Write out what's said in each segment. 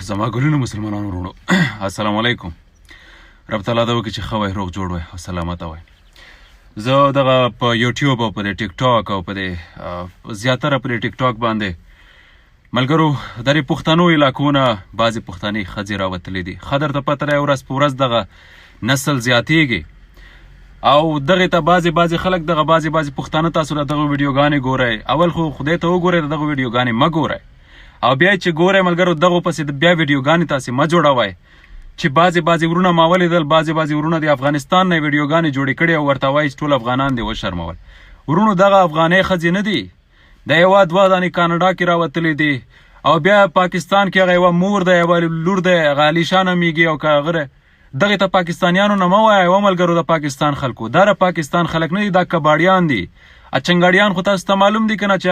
زما ګلونو مسلمانانو وروڼو السلام علیکم. رب تعالی دا وکړي چې ښه وای، روغ جوړ وای او سلامته وای. زه دغه په یوټیوب او په د ټیک ټاک او په د زیاتره په د ټیک ټاک باندې ملګرو درې پښتنو علاقو نه بعضې پښتنې ښځې راوتلې دي. ښه درته پته دی ورځ په ورځ دغه نسل زیاتېږي او دغې ته بعضې خلک دغه بعضې پښتانه تاسو له دغه ویډیوګانې ګورئ. اول خو خدای ته وګورئ د دغه ویډیوګانې مه ګورئ او بیا چې ګورئ ملګرو دغو پسې بیا ویډیوګانې تاسې مه جوړوئ چې بعضې ورونه ما ولیدل بعضې ورونه د افغانستان نه ویډیوګانې جوړې کړې او ورته وایي چې ټول افغانان دې وشرمول. ورونو دغه افغانۍ ښځې نه دي، د یوه دوه دانې کاناډا کې راوتلې دي او بیا پاکستان کې هغه یوه مور ده یوه لور ده هغه علیشا نومیږي او که هغه دغې ته پاکستانیانو نه مه وایه و ملګرو د پاکستان خلکو. دا د پاکستان خلک نه دي، دا کباړیان دي. چنګاړیان خو تاسو ته معلوم دي که نه چې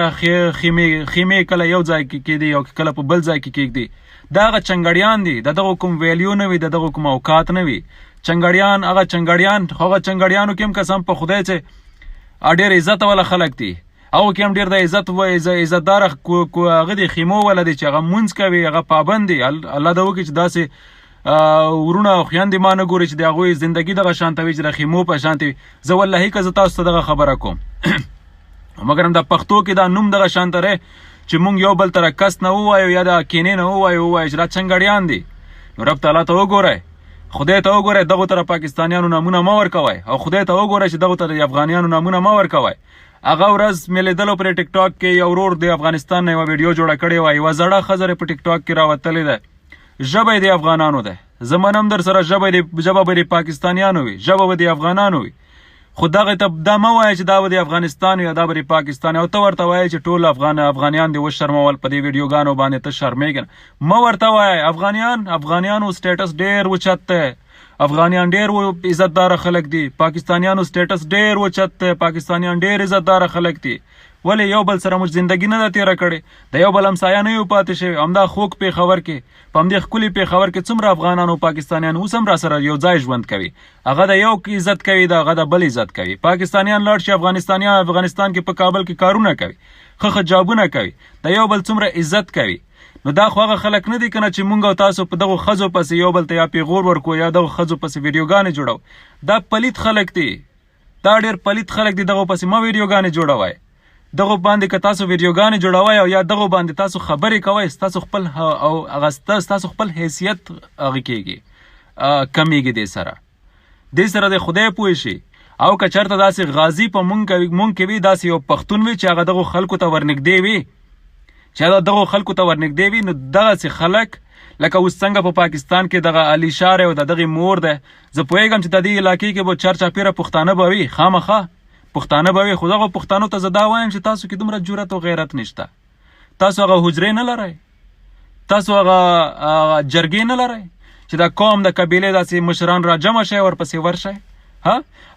خیمې کله یو ځای کې کېږدي او کله په بل ځای کې کېږدي. دا هغه چنګاړیان دي، د دغو کوم ویلیو نه وي، د دغو کوم اوقات نه وي. چنګاړیان هغه چنګاړیانو کې هم قسم په خدای چې ډېر عزت والا خلک دي، هغو کې هم ډېر د عزتداره هغه دي خیمو والا دي چې هغه مونځ کوي، هغه پابند دي. الله دې وکړي چې داسې ورونه او خویندې ما نه ګوري چې د هغوی زندګي دغه شانته وي چې د خیمو په شانته وي. زه واللهي که زه تاسو ته دغه خبره کوم مګر هم د پښتو کې دا نوم دغه شانته دی چې موږ یو بل ته کس نه ووایو یا د کینې نه ووایو چې دا چنګاړیان دي. نو رب تعالی ته وګورئ، خدای ته وګورئ، دغو ته د پاکستانیانو نامونه مه ورکوئ او خدای ته وګورئ چې دغو ته د افغانیانو نامونه مه ورکوئ. هغه ورځ مې لیدلو پر ټیک ټاک کې یو ورور د افغانستان نه یوه ویډیو جوړه کړې وه، یوه زړه ښځه په ټیک ټاک کې راوتلې ده. ژبه یې د افغانانو ده، زه منم در سره ژبه به د پاکستانیانو وي، ژبه به د افغانانو وي، خو دغه ته دا مه وایه چې دا به د افغانستان وي یا دا به د پاکستان او ته ورته وایې چې ټول افغانیان دې وشرمول په دې ویډیوګانو باندې ته شرمېږې نه. مه ورته وایه افغانیانو سټیټس ډېر اوچت دی، افغانیان ډېر عزتداره خلک دي، پاکستانیانو سټیټس ډېر اوچت دی، پاکستانیان ډېر عزتداره خلک دي. ولې یو بل سره موږ زندګي نه ده تېره کړې، د یو بل همسایه نه یو پاتې شوي. همدا خوږ پېښور کې په همدې ښکلي پېښور کې څومره افغانان او پاکستانیان اوس هم را سره یو ځای ژوند کوي. هغه د یو عزت کوي، د هغه د بل عزت کوي. پاکستانیان لاړ شي افغانستان کې په کابل کې کارونه کوي، ښه جابونه کوي، د یو بل څومره عزت کوي. نو دا خو هغه خلک نه دي که نه چې مونږ او تاسو په دغو ښځو پسې یو بل ته یا پیغور ورکو یا دغو ښځو پسې ویډیوګانې جوړو. دا پلیت خلک دي، دا ډېر پلیت خلک دي. دغو پسې مه ویډیوګانې جوړوئ، دغو باندې که تاسو ویډیوګانې جوړوئ او یا دغو باندې تاسو خبرې کوئ ستاسو خپل او هغه ستاسو خپل حیثیت هغه کېږي کمیږي. دې سره د خدای پوه شي. او که چېرته داسې غازي په مونږ کې وي، داسې یو پښتون وي چې هغه دغو خلکو ته ورنږدې وي، چې هغه دغو خلکو ته ورنږدې وي، نو دغسې خلک لکه اوس څنګه په پاکستان کې دغه علیشا او د دغې مور ده، زه پوهېږم چې د دې علاقې کې به چرچاپېره پښتانه به وي، خامخا پښتانه به وي. خو دغو پښتانو ته زه دا وایم چې تاسو کې دومره جرأت او غیرت نشته، تاسو هغه حجرې نه لرئ، تاسو هغه جرګې نه لرئ چې دا قوم د قبیلې داسې مشران را جمع شئ ورپسې ورشئ.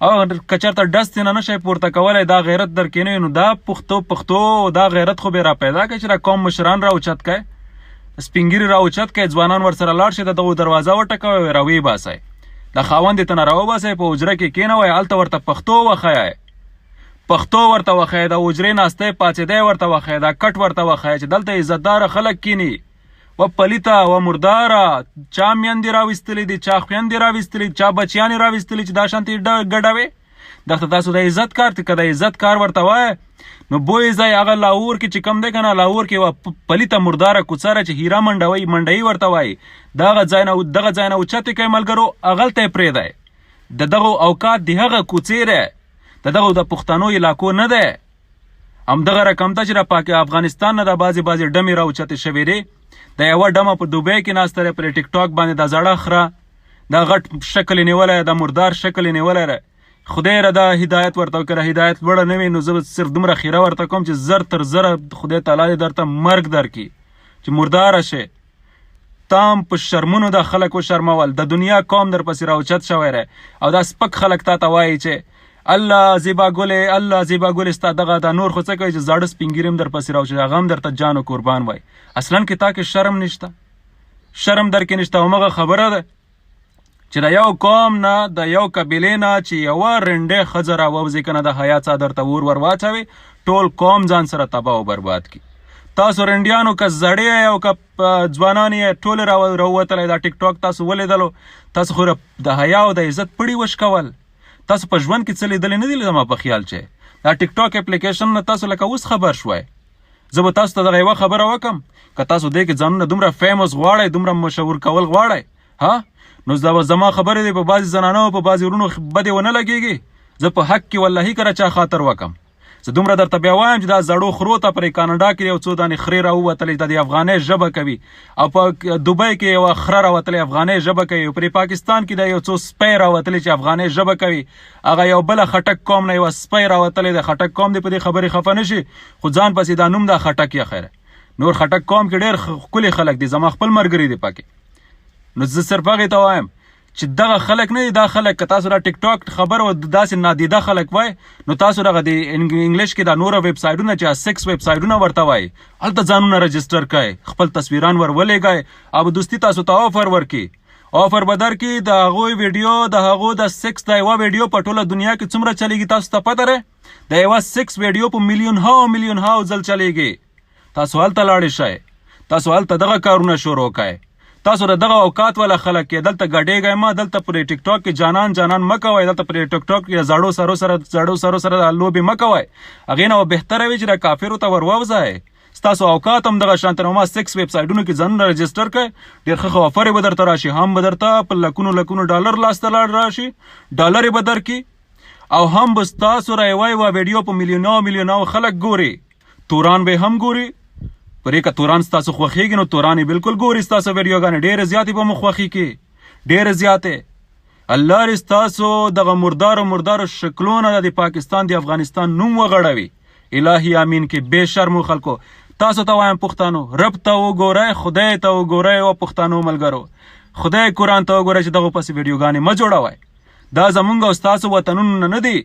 او که چېرته ډست یې نه نشئ پورته کولی، دا غیرت در کې نه وي، نو دا پښتو دا غیرت خو به را پیدا کړئ چې دا قوم مشران را اوچت کړئ، سپین ږیري را اوچت کړئ، ځوانان ورسره لاړ شئ، د دغو دروازه وټکوئ، را ویې باسئ، د خاوند یې ته نه را وباسئ، په حجره کې کېنوئ، هلته ورته پښتو وښیئ، پښتو ورته وښیئ، د حجرې ناستی پاڅېدی ورته وښیئ، دا کټ ورته وښیئ چې دلته عزتداره خلک کیني. و پلیته و مرداره چا میندې راویستلې دي، چا خویندې راویستلې دي، چا بچیانې راویستلې چې دا شانتې ګډوې. دغه تاسو د عزت کار که د عزت کار ورته وایه نو بوی ځای هغه لاهور کې چې کم دی که نه، لاهور کې یوه پلیته مرداره کوڅره چې هیره منډوي ورته وایي، دغه ځای نه اوچتې کوي ملګرو، هغلته یې پرېږدی. د دغو اوقات د هغه کوڅې دی، د دغو د پښتنو علاقو نه دی. همدغه رقم ته چې د افغانستان نه د بعضې ډمې را اوچتې شوې دي. د یوه ډمه په دوبۍ کې ناسته دی، پر ټیک ټاک باندې دا زړه خره دا غټ شکل یې نیولی دی، د مردار شکل یې نیولی دی. خدای را دا هدایت ورته وکړه، هدایت لوړه نه وي نو زه صرف دومره خیره ورته کوم چې زر تر زره خدای تعالی دې درته مرګ درکړي چې مرداره شې. تام په شرمونو د خلک وشرمول، د دنیا قوم در پسې راوچت شوی دی او دا سپک خلک تا ته وایي چې الله زیبا ګلې ستا دغه دا نور خو څه کوي چې زاړه سپین ږیري هم در پسې راوچت، هغه هم درته جان و قربان وایي. اصلا کې تا کې شرم نشته، شرم در کې نشته. همغه خبره ده چې د یو قوم نه د یو قبیلې نه چې یوه رنډۍ ښځه راووځي که نه، د حیا څادر ته ور واچوي، ټول قوم ځان سره تباه او برباد کړي، تاسو رنډیانو که زړې او که ځوانان یې ټولې راووتلی دا ټیک ټاک تاسو ولیدلو تاسو خو د حیا او د عزت پړي وشکول تاسو په ژوند کې څه لیدلی نه دي زما په خیال چې دا ټیک ټاک اپلیکیشن نه تاسو لکه اوس خبر شوی زه به تاسو ته دغه یوه خبره وکړم که تاسو دې کې ځانونه دومره فیمس غواړئ دومره مشهور کول غواړئ ها نو دا زما خبرې دی په بعضې زنانو په بعضې ورونو بدې ونه لګېږي زه په حق کې واللهي کره چا خاطر وکم زه دومره درته بیا وایم چې دا زړو خرو ته پرې کاناډا کې یو څو دانې خرې راووتلې دا د افغانۍ ژبه کوي او په دوبۍ کې یوه خره راوتلې افغانۍ ژبه کوي پرې پاکستان کې دا یو څو سپی راوتلې چې افغانۍ ژبه کوي هغه یو بله خټک قوم نه یوه سپی راوتلی د خټک قوم دی په دې خبرې خفه نه شي خو ځان پسې دا نوم دا خټک یا خیره نور خټک قوم کې ډېر ښکلي خلک دي زما خپل ملګري دي پکې نو زه صرف هغې ته وایم چې دغه خلک نه دي دا خلک که تاسو دا ټیک ټاک خبر او داسې نادیده خلک وای نو تاسو دغه د انګلیش کې دا نوره ویب سایټونه چې 6 ویب سایټونه ورته وای هلته ځانونه رجسټر کړئ خپل تصویران ور ولېږئ او دوستي تاسو ته آفر ورکړي آفر به درکړي د هغوی ویډیو د هغو د 6 د یوه ویډیو په ټوله دنیا کې څومره چلیږي تاسو ته پته دی د یوه 6 ویډیو په میلیون هاو ځل چلیږي تاسو هلته لاړې شئ تاسو هلته دغه کارونه شروع کړئ تاسو د دغه اوقات والا خلک کې دلته ګډېږئ مه دلته پرې ټیک ټاک کې جانان مه کوئ دلته پرې ټیک ټاک کې زړو سرو سره لوبې مه کوئ هغې نه به بهتره وي چې د کافرو ته ور ووځئ ستاسو اوقات هم دغه شانته نو ما 6 ویب سایټونو کې ځانونه رجسټر کړئ ډېر ښه افرې به درته راشي هم به درته په لکونو ډالر لاسته راشي ډالر یې به درکړي او هم به ستاسو را یوه ویډیو په میلیونو خلک ګوري توران به هم ګوري پرې که توران ستاسو خوښېږي نو توران یې بالکل ګوري ستاسو ویډیوګانې ډېرې زیاتې به مو خوښي کې ډېرې زیاتې الله دې ستاسو دغه مردارو شکلونه د پاکستان د افغانستان نوم وغړوي الهي امین کې بې شرمو خلکو تاسو ته وایم پښتانو رب ته وګورئ خدای ته وګورئ او پښتانو ملګرو خدای قرآن ته وګورئ چې دغه پسې ویډیوګانې مه جوړوئ دا زمونږ او ستاسو وطنونه نه دي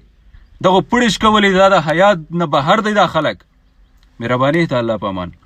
دغه پړش کولې دا د حیا نه بهر دی دا خلک مهرباني ته الله په امان